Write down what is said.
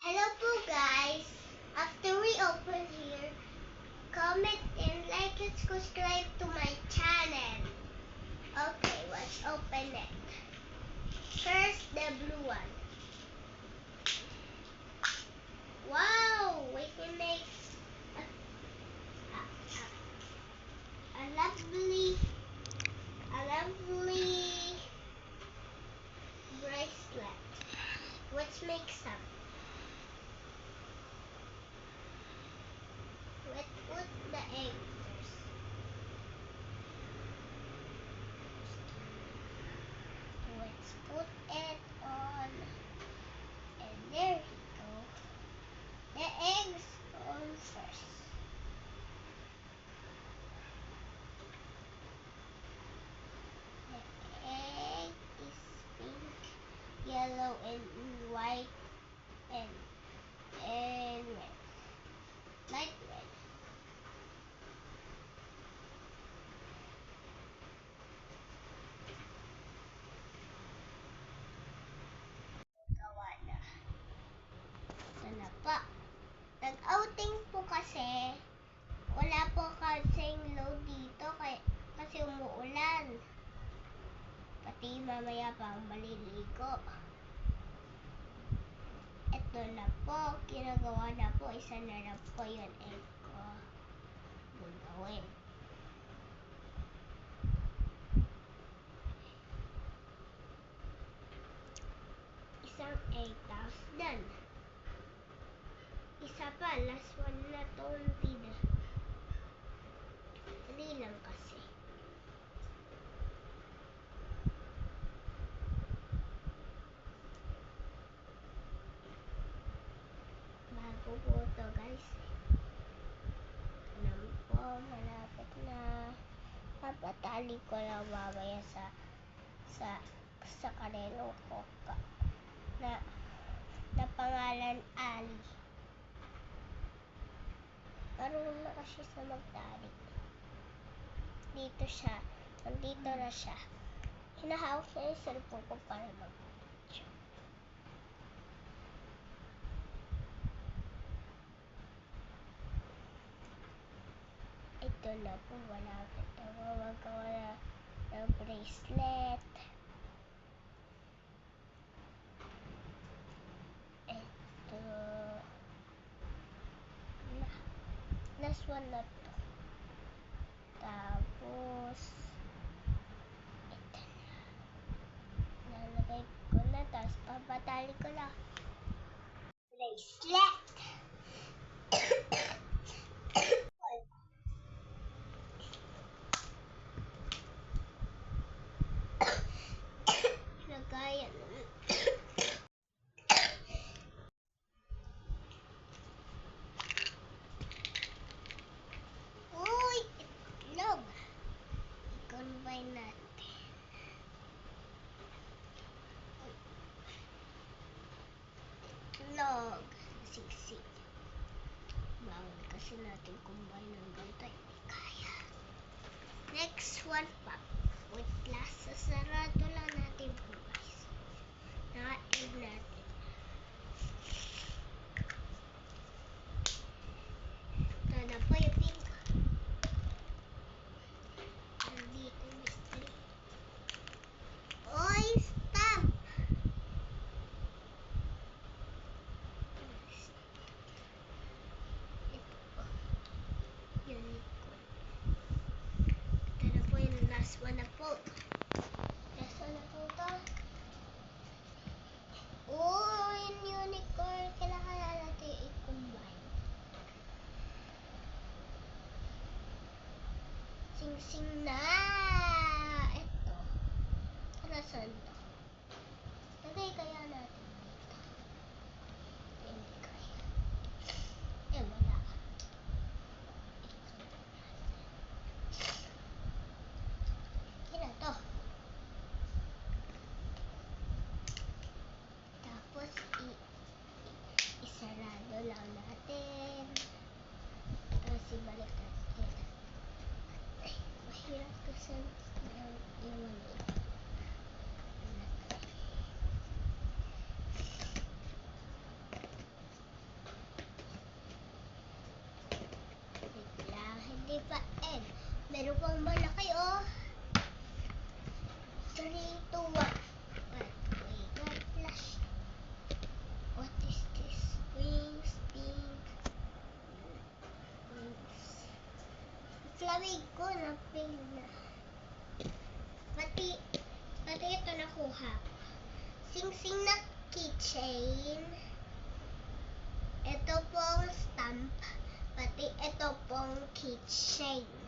Hello po guys. After we open here, comment and like and subscribe to my channel. Okay, let's open it. First, the blue one. Wow, we can make a lovely bracelet. Let's make some. Let's put the egg first. Let's put it on, and there we go. The eggs on first. The egg is pink, yellow, and white, and red. Light red. Gawa na. Ito na po. Nag-outing po kasi. Wala po kasing load dito kasi umuulan. Pati mamaya pang maliligo. Ito na po. Kinagawa na po. Isa na lang po yung egg ko. Gagawin. Isang egg. Tapos done. Isa pa. Last one na to. Dali lang kasi. Bago po ito guys. Alam po, malapit na. Papatali ko lang mamaya sa kanelo ko na pangalan Ali. Marunong na kasi sa magtali. Dito siya. Nandito na siya. Hinahawak niya yung cellphone ko para mag-video. Ito na po. Malapit na magawa ng bracelet. Ito. Last one na to. Tapos ito na. Nalagay ko na. Tapos papatali ko lang. Bracelet. Lagayan. Uy! Itlog. I-combine natin. Itlog. Siksik. Bawal kasi natin combine ng ganito. Hindi kaya. Next one pa. Wait last. Sasarado lang natin po guys. Naka-egg natin. Ito na po yung pink. Nandito yung mystery. Oy! Stop! Ito po. Unicorn. Ito na po yung last one na po. Last one na po ito. Oh, yung unicorn. Kailangan natin i-combine. Sing-sing na! Ito. Nasaan to? Lagay kaya natin dito. Hindi kaya. Wala. Yan to. Tapos, isarado lang natin. Tapos, ibalik natin. Ay, mahirap kasi yung maliit. may pa-end. Meron pang malaki, oh. 3, 2, 1. Wait, got flash. What is this? Wings, pink. Wings. Flamingo na pink na. Pati ito nakuha. Sing-sing na keychain. Ito pong stamp. Pati ito pong keychain.